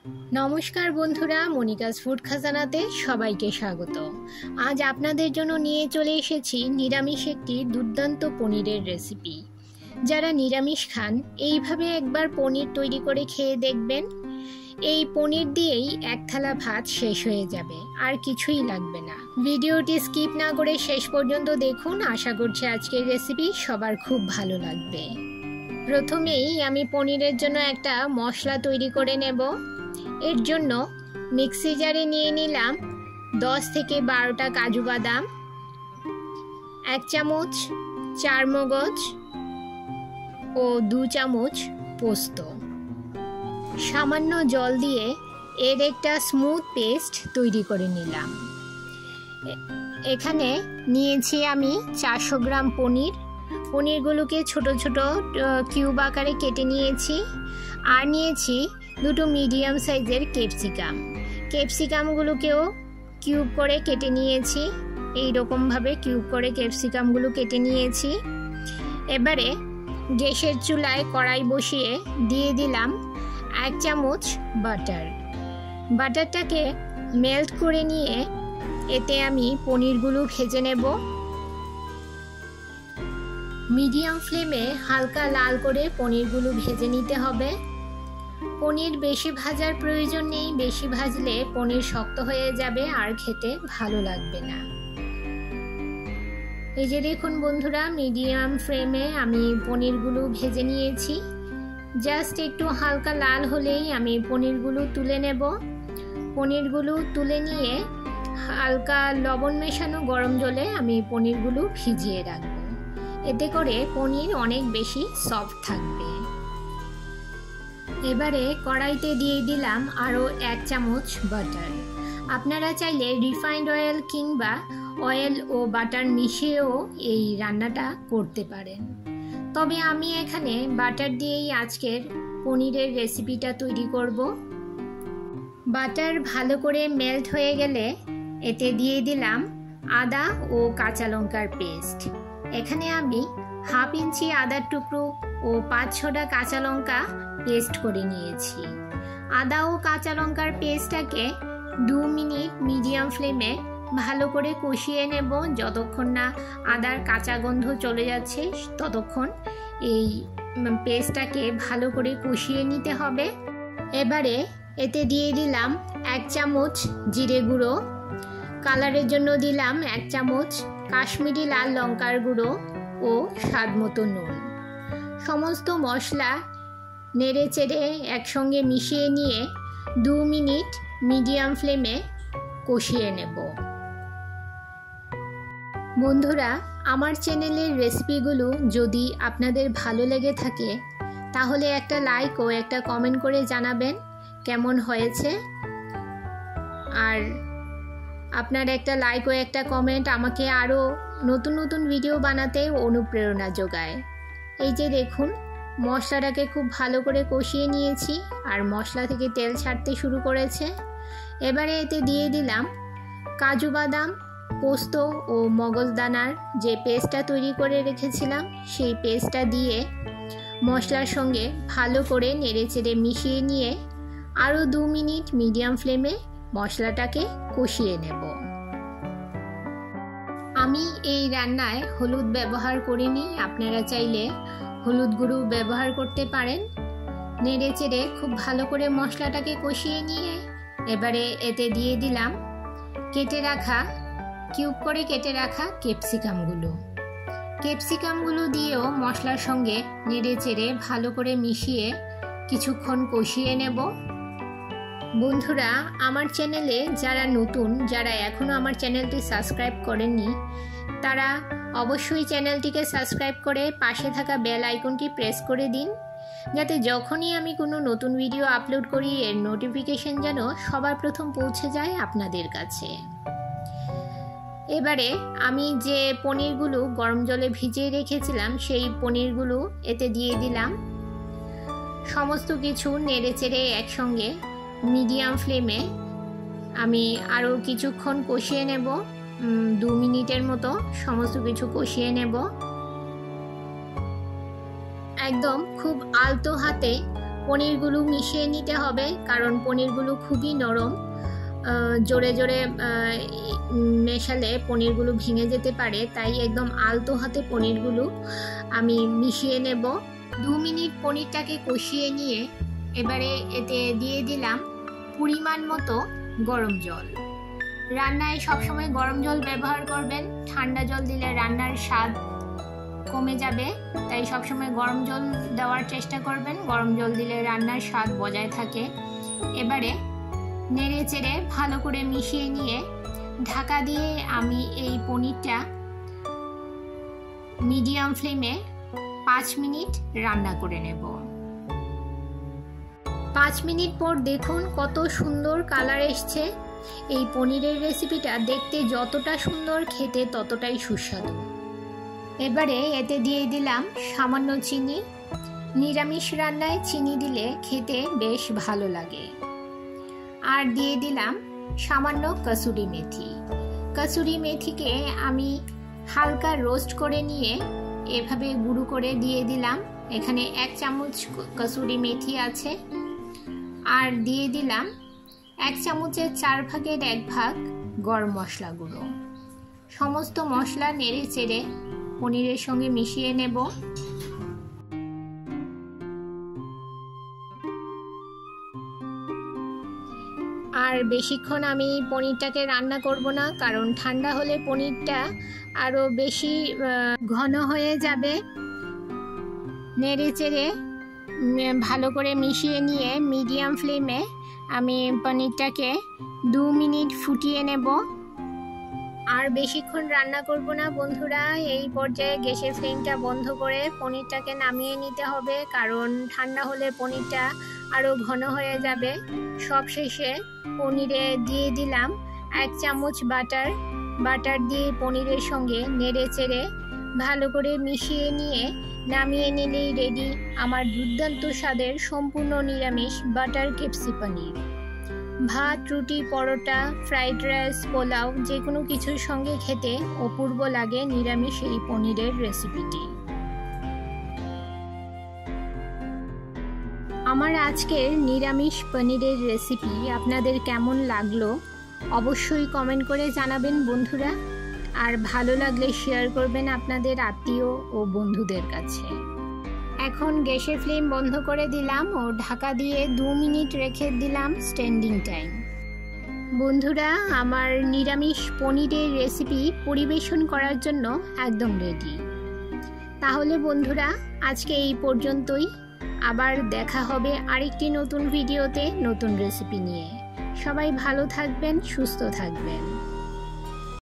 নমস্কার বন্ধুরা, Monica's food খাজানাতে সবাইকে স্বাগত। আজ আপনাদের জন্য নিয়ে চলে এসেছি নিরামিষ একটি দুর্দান্ত পনিরের রেসিপি। যারা নিরামিষ খান এইভাবে একবার পনির তৈরি করে খেয়ে দেখবেন। এই পনির দিয়েই এক থালা ভাত শেষ হয়ে যাবে, আর কিছুই লাগবে না। ভিডিওটি স্কিপ না করে শেষ পর্যন্ত দেখুন। আশা করছি আজকের রেসিপি সবার খুব ভালো লাগবে। প্রথমেই আমি পনিরের জন্য একটা মশলা তৈরি করে নেব। এর জন্য মিক্সি জারে নিয়ে নিলাম 10 থেকে 12টা কাজু বাদাম, 1 চামচ চারমগজ ও 2 চামচ পোস্ত। সামান্য জল দিয়ে এর একটা স্মুথ পেস্ট তৈরি করে নিলাম। এখানে নিয়েছি আমি 400 গ্রাম পনির। পনিরগুলোকে ছোট ছোট কিউব আকারে কেটে নিয়েছি। আর নিয়েছি 2টো মিডিয়াম সাইজের ক্যাপসিকামগুলোকেও কিউব করে কেটে নিয়েছি। এই রকমভাবে কিউব করে ক্যাপসিকামগুলো কেটে নিয়েছি। এবারে গ্যাসের চুলায় কড়াই বসিয়ে দিয়ে দিলাম 1 চামচ বাটার। বাটারটাকে মেল্ট করে নিয়ে এতে আমি পনিরগুলো ভেজে নেব। মিডিয়াম ফ্লেমে হালকা লাল করে পনিরগুলো ভেজে নিতে হবে। পনির বেশি ভাজার প্রয়োজন নেই, বেশি ভাজলে পনির শক্ত হয়ে যাবে আর খেতে ভালো লাগবে না। এই যে দেখুন বন্ধুরা, মিডিয়াম ফ্লেমে আমি পনিরগুলো ভেজে নিয়েছি। জাস্ট একটু হালকা লাল হলেই আমি পনিরগুলো তুলে নেব। পনিরগুলো তুলে নিয়ে হালকা লবণ মেশানো গরম জলে আমি পনিরগুলো ভিজিয়ে রাখবো। এতে করে পনির অনেক বেশি সফট থাকবে। এবারে কড়াইতে দিয়ে দিলাম আরও 1 চামচ বাটার। আপনারা চাইলে রিফাইন্ড অয়েল কিংবা অয়েল ও বাটার মিশিয়েও এই রান্নাটা করতে পারেন। তবে আমি এখানে বাটার দিয়েই আজকের পনিরের রেসিপিটা তৈরি করব। বাটার ভালো করে মেল্ট হয়ে গেলে এতে দিয়ে দিলাম আদা ও কাঁচা লঙ্কার পেস্ট। এখানে আমি 1/2 ইঞ্চি আদার টুকরো ও 5-6টা কাঁচা লঙ্কা পেস্ট করে নিয়েছি। আদা ও কাঁচা লঙ্কার পেস্টটাকে 2 মিনিট মিডিয়াম ফ্লেমে ভালো করে কষিয়ে নেব। যতক্ষণ না আদার কাঁচা গন্ধ চলে যাচ্ছে ততক্ষণ এই পেস্টটাকে ভালো করে কষিয়ে নিতে হবে। এবারে এতে দিয়ে দিলাম 1 চামচ জিরে গুঁড়ো, কালারের জন্য দিলাম 1 চামচ কাশ্মীরি লাল লঙ্কার গুঁড়ো ও স্বাদমতো নুন। সমস্ত মশলা নেড়ে চেড়ে একসঙ্গে মিশিয়ে নিয়ে 2 মিনিট মিডিয়াম ফ্লেমে কষিয়ে নেব। বন্ধুরা, আমার চ্যানেলের রেসিপিগুলো যদি আপনাদের ভালো লেগে থাকে তাহলে একটা লাইক ও একটা কমেন্ট করে জানাবেন কেমন হয়েছে। আর আপনার একটা লাইক ও একটা কমেন্ট আমাকে আরও নতুন নতুন ভিডিও বানাতে অনুপ্রেরণা যোগায়। এই যে দেখুন, মশলাটাকে খুব ভালো করে কষিয়ে নিয়েছি আর মশলা থেকে তেল ছাড়তে শুরু করেছে। এবারে এতে দিয়ে দিলাম কাজু বাদাম, পোস্ত ও মগজদানার যে পেস্টটা তৈরি করে রেখেছিলাম সেই পেস্টটা দিয়ে মশলার সঙ্গে ভালো করে নেড়েচেড়ে মিশিয়ে নিয়ে আরও 2 মিনিট মিডিয়াম ফ্লেমে মশলাটাকে কষিয়ে নেব। আমি এই রান্নায় হলুদ ব্যবহার করিনি, আপনারা চাইলে হলুদ গুঁড়ো ব্যবহার করতে পারেন। নেড়েচেড়ে খুব ভালো করে মশলাটাকে কষিয়ে নিয়ে এবারে এতে দিয়ে দিলাম কিউব করে কেটে রাখা ক্যাপসিকামগুলো দিয়েও মশলার সঙ্গে নেড়েচেড়ে ভালো করে মিশিয়ে কিছুক্ষণ কষিয়ে নেব। বন্ধুরা, আমার চ্যানেলে যারা নতুন, যারা এখনও আমার চ্যানেলটি সাবস্ক্রাইব করেননি, তারা অবশ্যই চ্যানেলটিকে সাবস্ক্রাইব করে পাশে থাকা বেল আইকনটি প্রেস করে দিন, যাতে যখনই আমি কোনো নতুন ভিডিও আপলোড করি এর নোটিফিকেশন যেন সবার প্রথম পৌঁছে যায় আপনাদের কাছে। এবারে আমি যে পনিরগুলো গরম জলে ভিজিয়ে রেখেছিলাম সেই পনিরগুলো এতে দিয়ে দিলাম। সমস্ত কিছু নেড়েচেড়ে একসঙ্গে মিডিয়াম ফ্লেমে আমি আরও কিছুক্ষণ কষিয়ে নেব। 2 মিনিটের মতো সমস্ত কিছু কষিয়ে নেব। একদম খুব আলতো হাতে পনিরগুলো মিশিয়ে নিতে হবে, কারণ পনিরগুলো খুবই নরম। জোরে জোরে মেশালে পনিরগুলো ভেঙে যেতে পারে, তাই একদম আলতো হাতে পনিরগুলো আমি মিশিয়ে নেব। 2 মিনিট পনিরটাকে কষিয়ে নিয়ে এবারে এতে দিয়ে দিলাম পরিমাণ মতো গরম জল। রান্নায় সবসময় গরম জল ব্যবহার করবেন, ঠান্ডা জল দিলে রান্নার স্বাদ কমে যাবে, তাই সবসময় গরম জল দেওয়ার চেষ্টা করবেন। গরম জল দিলে রান্নার স্বাদ বজায় থাকে। এবারে নেড়ে চেড়ে ভালো করে মিশিয়ে নিয়ে ঢাকা দিয়ে আমি এই পনিরটা মিডিয়াম ফ্লেমে 5 মিনিট রান্না করে নেব। 5 মিনিট পর দেখুন কত সুন্দর কালার এসছে। এই পনিরের রেসিপিটা দেখতে যতটা সুন্দর, খেতে ততটাই সুস্বাদু। এবারে এতে দিয়ে দিলাম সামান্য চিনি। নিরামিষ রান্নায় চিনি দিলে খেতে বেশ ভালো লাগে। আর দিয়ে দিলাম সামান্য কসুরি মেথি। কসুরি মেথিকে আমি হালকা রোস্ট করে নিয়ে এভাবে গুঁড়ো করে দিয়ে দিলাম। এখানে 1 চামচ কসুরি মেথি আছে। আর দিয়ে দিলাম 1 চামচের 4 ভাগের 1 ভাগ গরম মশলা গুঁড়ো। সমস্ত মশলা নেড়ে চেড়ে পনিরের সঙ্গে মিশিয়ে নেব। আর বেশিক্ষণ আমি পনিরটাকে রান্না করব না, কারণ ঠান্ডা হলে পনিরটা আরও বেশি ঘন হয়ে যাবে। নেড়ে চেড়ে ভালো করে মিশিয়ে নিয়ে মিডিয়াম ফ্লেমে আমি পনিরটাকে 2 মিনিট ফুটিয়ে নেব। আর বেশিক্ষণ রান্না করব না বন্ধুরা। এই পর্যায়ে গ্যাসের ফ্লেমটা বন্ধ করে পনিরটাকে নামিয়ে নিতে হবে, কারণ ঠান্ডা হলে পনিরটা আরও ঘন হয়ে যাবে। সব শেষে পনিরে দিয়ে দিলাম 1 চামচ বাটার দিয়ে পনিরের সঙ্গে নেড়ে চেড়ে ভালো করে মিশিয়ে নিয়ে নামিয়ে নিলেই রেডি আমার দুর্দান্ত স্বাদের সম্পূর্ণ নিরামিষ বাটার কেপসি পনির। ভাত, রুটি, পরোটা, ফ্রাইড রাইস, পোলাও যে কোনো কিছুর সঙ্গে খেতে অপূর্ব লাগে নিরামিষ এই পনিরের রেসিপিটি। আমার আজকের নিরামিষ পনিরের রেসিপি আপনাদের কেমন লাগলো অবশ্যই কমেন্ট করে জানাবেন বন্ধুরা। আর ভালো লাগলে শেয়ার করবেন আপনাদের আত্মীয় ও বন্ধুদের কাছে। এখন গ্যাসের ফ্লেম বন্ধ করে দিলাম ও ঢাকা দিয়ে 2 মিনিট রেখে দিলাম স্ট্যান্ডিং টাইম। বন্ধুরা, আমার নিরামিষ পনিরের রেসিপি পরিবেশন করার জন্য একদম রেডি। তাহলে বন্ধুরা, আজকে এই পর্যন্তই। আবার দেখা হবে আরেকটি নতুন ভিডিওতে নতুন রেসিপি নিয়ে। সবাই ভালো থাকবেন, সুস্থ থাকবেন।